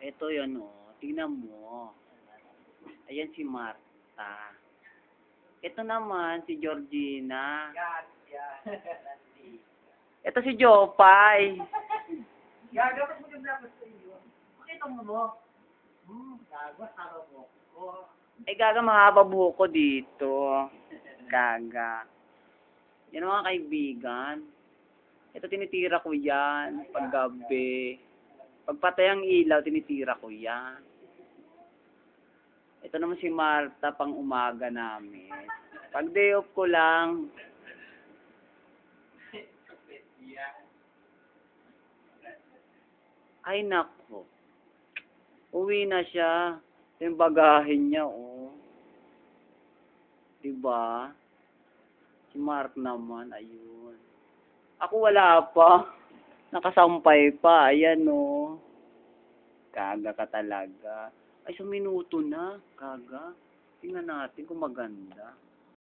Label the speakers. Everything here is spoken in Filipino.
Speaker 1: Ito yan oh. Tingnan mo. Ayan si Marta. Ito naman si Georgina. Ito si Jopay.
Speaker 2: Gaga, ba't mo dapat sa iyo? Pakita mo mo. Gaga, taro mo ko.
Speaker 1: Gaga, mahaba buhok ko dito. Gaga. Yan ang mga kaibigan. Ito tinitira ko yan. Paggabi. Pagpatay ang ilaw, tinitira ko yan. Ito naman si Marta, pang umaga namin. Pag day off ko lang, ay nako. Uwi na siya. Yung bagahin niya, oh. Diba? Si Mark naman, ayun. Ako wala pa. Nakasampay pa. Ayan, oh. Kaga ka talaga. Ay, sa minuto na. Kaga. Tingnan natin kung maganda.